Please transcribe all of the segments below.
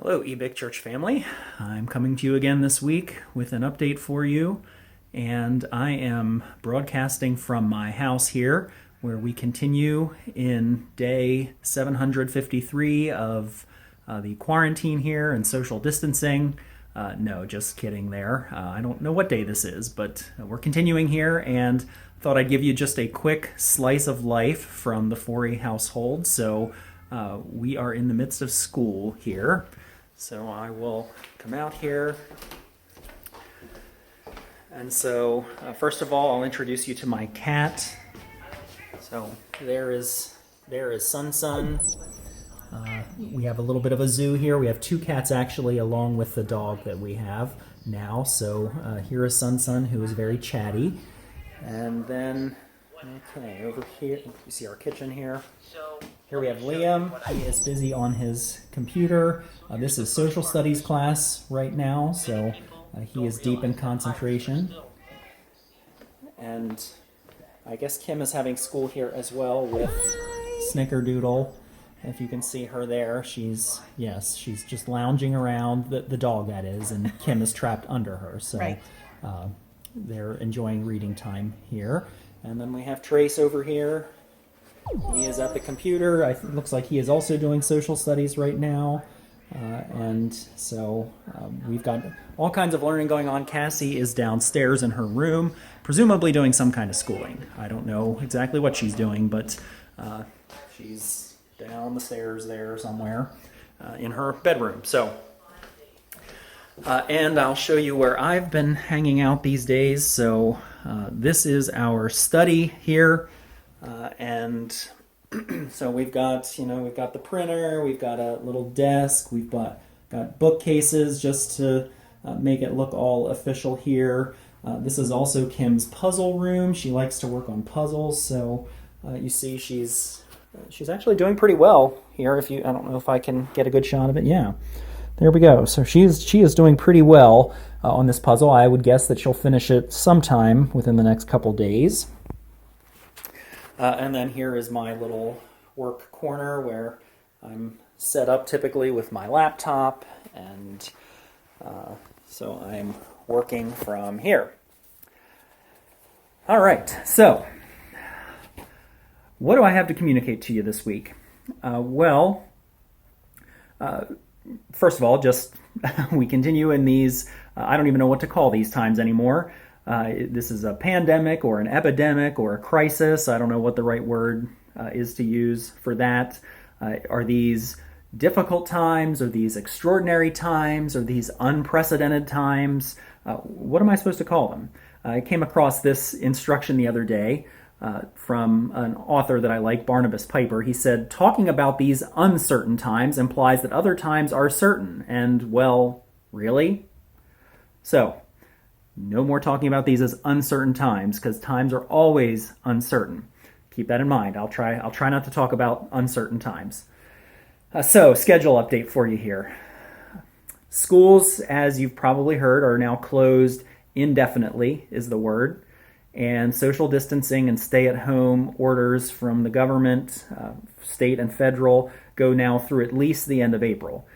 Hello, eBig Church family. I'm coming to you again this week with an update for you, and I am broadcasting from my house here, where we continue in day 753 of the quarantine here and social distancing. No, just kidding there. I don't know what day this is, but we're continuing here, and thought I'd give you just a quick slice of life from the Forry household. So we are in the midst of school here. So I will come out here. And so, first of all, I'll introduce you to my cat. So there is Sun Sun. We have a little bit of a zoo here. We have two cats actually, along with the dog that we have now. So here is Sun Sun, who is very chatty. And then, okay, over here, you see our kitchen here. Here we have Liam. He is busy on his computer. This is social studies class right now, so he is deep in concentration. And I guess Kim is having school here as well with Snickerdoodle. If you can see her there, she's just lounging around, the dog that is, and Kim is trapped under her. So right. They're enjoying reading time here. And then we have Trace over here. He is at the computer. It looks like he is also doing social studies right now. And so we've got all kinds of learning going on. Cassie is downstairs in her room, presumably doing some kind of schooling. I don't know exactly what she's doing, but she's down the stairs there somewhere in her bedroom. So, and I'll show you where I've been hanging out these days. So this is our study here. And so we've got the printer, we've got a little desk, we've got bookcases just to make it look all official here. This is also Kim's puzzle room. She likes to work on puzzles, so you see she's actually doing pretty well here. I don't know if I can get a good shot of it. Yeah, there we go. So she is doing pretty well on this puzzle. I would guess that she'll finish it sometime within the next couple days. And then here is my little work corner where I'm set up typically with my laptop, and so I'm working from here. All right, so what do I have to communicate to you this week? First of all, just we continue in these, I don't even know what to call these times anymore. This is a pandemic or an epidemic or a crisis. I don't know what the right word is to use for that. Are these difficult times? Are these extraordinary times? Are these unprecedented times? What am I supposed to call them? I came across this instruction the other day from an author that I like, Barnabas Piper. He said, talking about these uncertain times implies that other times are certain. And, well, really? So, no more talking about these as uncertain times, because times are always uncertain. Keep that in mind. I'll try not to talk about uncertain times. So, schedule update for you here. Schools, as you've probably heard, are now closed indefinitely, is the word. And social distancing and stay-at-home orders from the government, state and federal, go now through at least the end of April.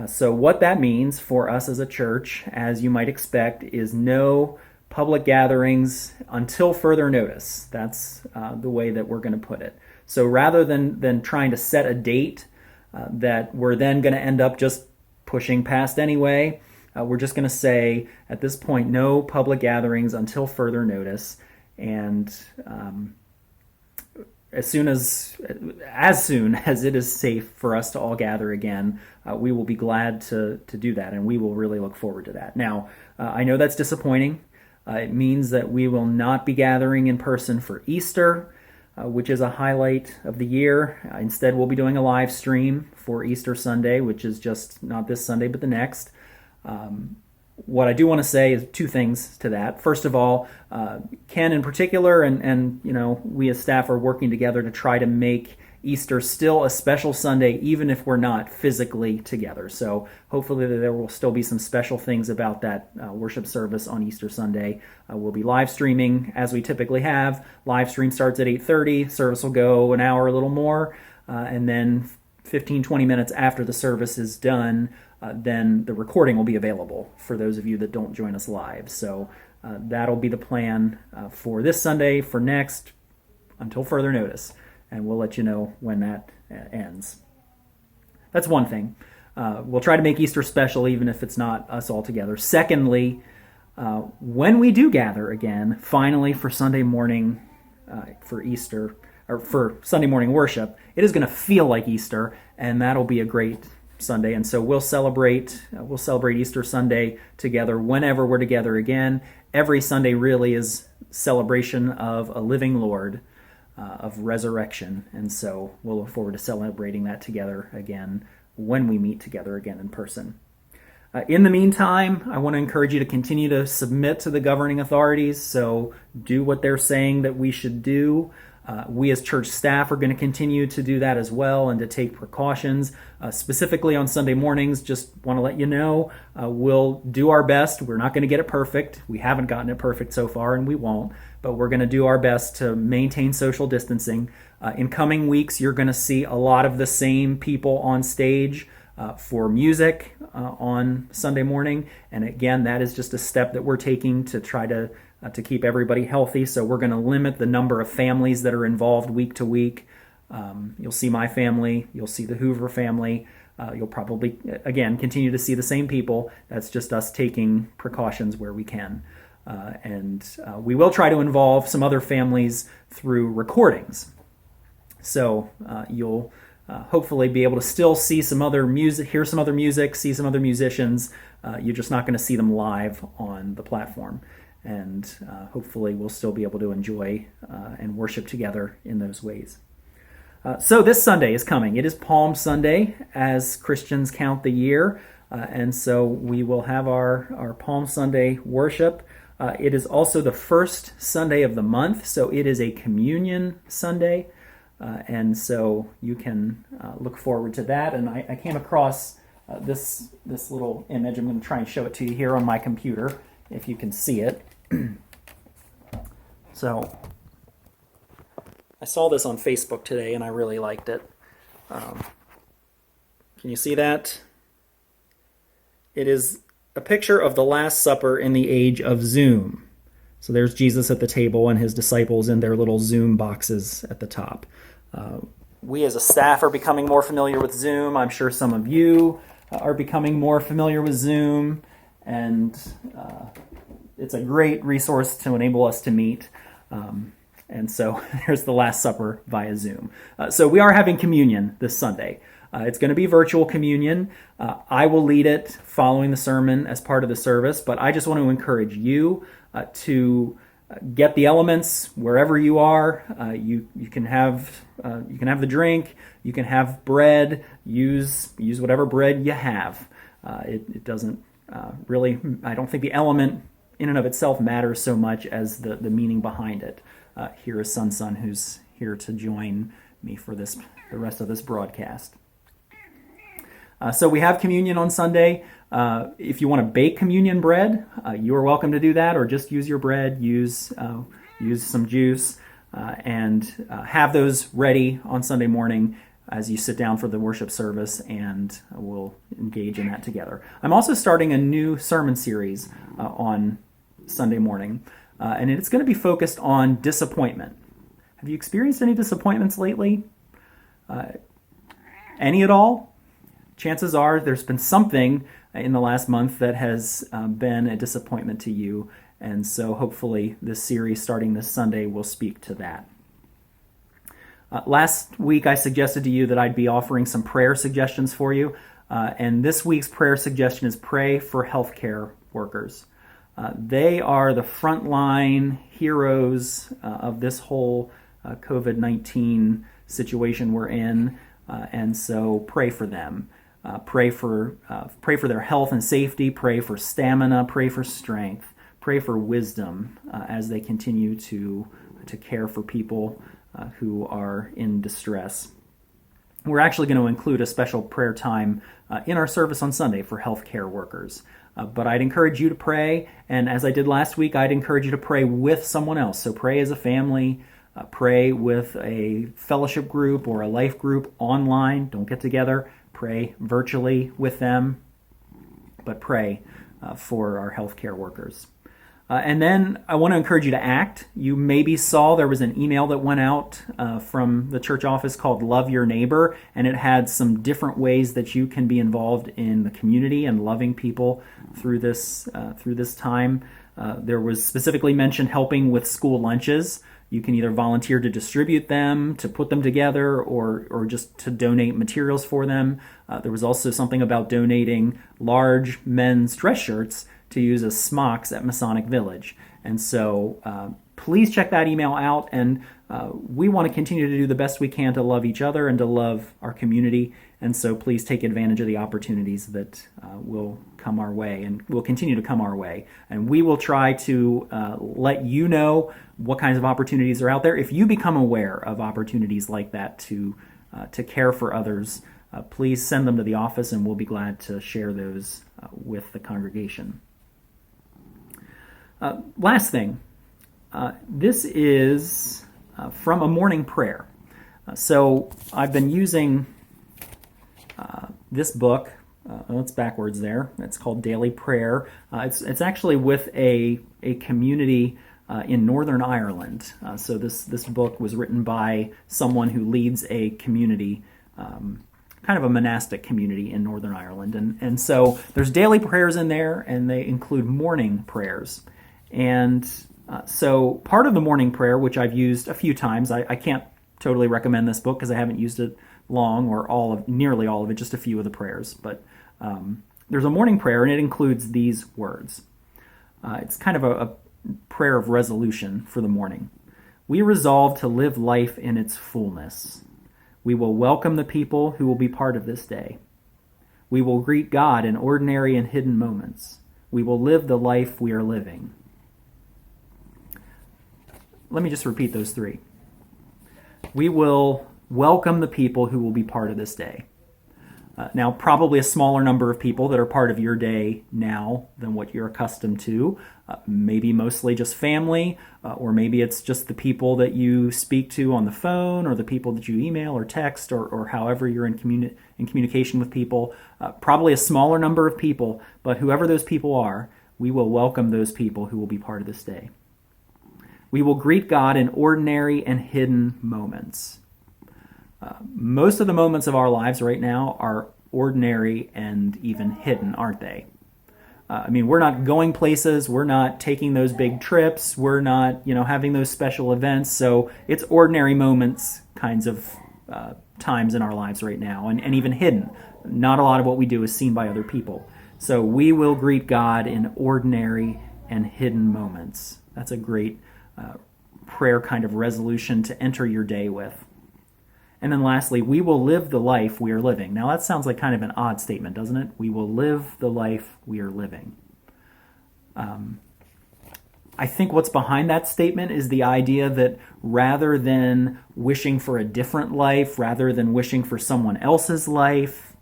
So what that means for us as a church, as you might expect, is no public gatherings until further notice. That's the way that we're going to put it. So rather than trying to set a date that we're then going to end up just pushing past anyway, we're just going to say at this point, no public gatherings until further notice. And as soon as it is safe for us to all gather again, we will be glad to do that, and we will really look forward to that. Now, I know that's disappointing. It means that we will not be gathering in person for Easter, which is a highlight of the year. Instead, we'll be doing a live stream for Easter Sunday, which is just not this Sunday, but the next. What I do want to say is two things to that. First of all, Ken in particular and we as staff are working together to try to make Easter still a special Sunday, even if we're not physically together. So hopefully there will still be some special things about that worship service on Easter Sunday. We'll be live streaming as we typically have. Live stream starts at 8:30. Service will go an hour, a little more, and then 15, 20 minutes after the service is done, then the recording will be available for those of you that don't join us live. So that'll be the plan for this Sunday, for next, until further notice. And we'll let you know when that ends. That's one thing. We'll try to make Easter special even if it's not us all together. Secondly, when we do gather again, finally for Sunday morning, for Easter, or for Sunday morning worship, it is going to feel like Easter, and that'll be a great Sunday. And so we'll celebrate Easter Sunday together whenever we're together again. Every Sunday really is celebration of a living Lord, of resurrection, and so we'll look forward to celebrating that together again when we meet together again in person. In the meantime, I want to encourage you to continue to submit to the governing authorities, so do what they're saying that we should do. We as church staff are going to continue to do that as well and to take precautions. Specifically on Sunday mornings, just want to let you know, we'll do our best. We're not going to get it perfect. We haven't gotten it perfect so far, and we won't, but we're going to do our best to maintain social distancing. In coming weeks, you're going to see a lot of the same people on stage for music on Sunday morning. And again, that is just a step that we're taking to try to keep everybody healthy. So we're going to limit the number of families that are involved week to week. You'll see my family. You'll see the Hoover family. You'll probably, again, continue to see the same people. That's just us taking precautions where we can. And we will try to involve some other families through recordings. So you'll hopefully be able to still see some other music, hear some other music, see some other musicians. You're just not going to see them live on the platform. And hopefully we'll still be able to enjoy and worship together in those ways. So this Sunday is coming. It is Palm Sunday as Christians count the year. And so we will have our Palm Sunday worship. It is also the first Sunday of the month, so it is a communion Sunday. And so you can look forward to that. And I came across this little image. I'm going to try and show it to you here on my computer, if you can see it. So I saw this on Facebook today, and I really liked it. Can you see that? It is a picture of the Last Supper in the age of Zoom. So there's Jesus at the table and his disciples in their little Zoom boxes at the top. We as a staff are becoming more familiar with Zoom. I'm sure some of you are becoming more familiar with Zoom. And it's a great resource to enable us to meet. And so there's the Last Supper via Zoom. So we are having communion this Sunday. It's going to be virtual communion. I will lead it following the sermon as part of the service, but I just want to encourage you to get the elements wherever you are. You can have the drink. You can have bread. Use whatever bread you have. It doesn't really. I don't think the element in and of itself matters so much as the meaning behind it. Here is Sun, who's here to join me for the rest of this broadcast. So we have communion on Sunday. If you want to bake communion bread, you are welcome to do that, or just use your bread, use some juice, and have those ready on Sunday morning as you sit down for the worship service, and we'll engage in that together. I'm also starting a new sermon series on Sunday morning, and it's going to be focused on disappointment. Have you experienced any disappointments lately? Any at all? Chances are there's been something in the last month that has been a disappointment to you, and so hopefully this series starting this Sunday will speak to that. Last week I suggested to you that I'd be offering some prayer suggestions for you, and this week's prayer suggestion is pray for healthcare workers. They are the frontline heroes of this whole COVID-19 situation we're in, and so pray for them. Pray for their health and safety. Pray for stamina. Pray for strength. Pray for wisdom as they continue to care for people who are in distress. We're actually going to include a special prayer time in our service on Sunday for healthcare workers. But I'd encourage you to pray, and as I did last week, I'd encourage you to pray with someone else. So pray as a family, Pray with a fellowship group or a life group online. Don't get together. Pray virtually with them, but pray for our healthcare workers. And then I want to encourage you to act. You maybe saw there was an email that went out from the church office called Love Your Neighbor, and it had some different ways that you can be involved in the community and loving people through this time. There was specifically mentioned helping with school lunches. You can either volunteer to distribute them, to put them together, or just to donate materials for them. There was also something about donating large men's dress shirts to use as smocks at Masonic Village. And so please check that email out, and we want to continue to do the best we can to love each other and to love our community. And so please take advantage of the opportunities that will come our way and will continue to come our way. And we will try to let you know what kinds of opportunities are out there. If you become aware of opportunities like that to care for others, please send them to the office, and we'll be glad to share those with the congregation. Last thing, this is from a morning prayer. So I've been using this book. It's backwards there. It's called Daily Prayer. It's actually with a community in Northern Ireland. So this book was written by someone who leads a community, kind of a monastic community in Northern Ireland. And so there's daily prayers in there, and they include morning prayers. And so part of the morning prayer, which I've used a few times, I can't totally recommend this book because I haven't used it long or nearly all of it, just a few of the prayers. But there's a morning prayer, and it includes these words. It's kind of a prayer of resolution for the morning. We resolve to live life in its fullness. We will welcome the people who will be part of this day. We will greet God in ordinary and hidden moments. We will live the life we are living. Let me just repeat those three. We will welcome the people who will be part of this day. Now, probably a smaller number of people that are part of your day now than what you're accustomed to. Maybe mostly just family, or maybe it's just the people that you speak to on the phone, or the people that you email or text, or however you're in communication with people. Probably a smaller number of people, but whoever those people are, we will welcome those people who will be part of this day. We will greet God in ordinary and hidden moments. Most of the moments of our lives right now are ordinary and even hidden, aren't they? We're not going places, we're not taking those big trips, we're not, having those special events, so it's ordinary moments kinds of times in our lives right now, and even hidden. Not a lot of what we do is seen by other people. So we will greet God in ordinary and hidden moments. That's a great prayer kind of resolution to enter your day with. And then lastly, we will live the life we are living. Now that sounds like kind of an odd statement, doesn't it? We will live the life we are living. I think what's behind that statement is the idea that rather than wishing for a different life, rather than wishing for someone else's life,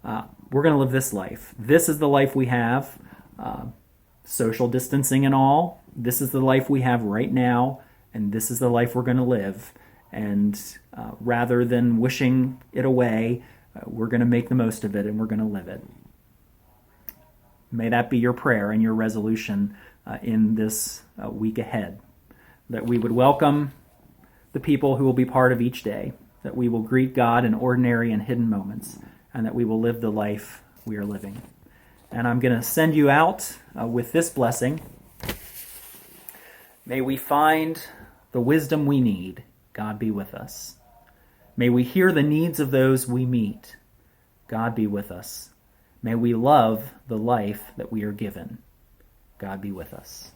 we're going to live this life. This is the life we have, social distancing and all. This is the life we have right now, and this is the life we're going to live. And rather than wishing it away, we're going to make the most of it, and we're going to live it. May that be your prayer and your resolution in this week ahead, that we would welcome the people who will be part of each day, that we will greet God in ordinary and hidden moments, and that we will live the life we are living. And I'm going to send you out with this blessing. May we find the wisdom we need. God be with us. May we hear the needs of those we meet. God be with us. May we love the life that we are given. God be with us.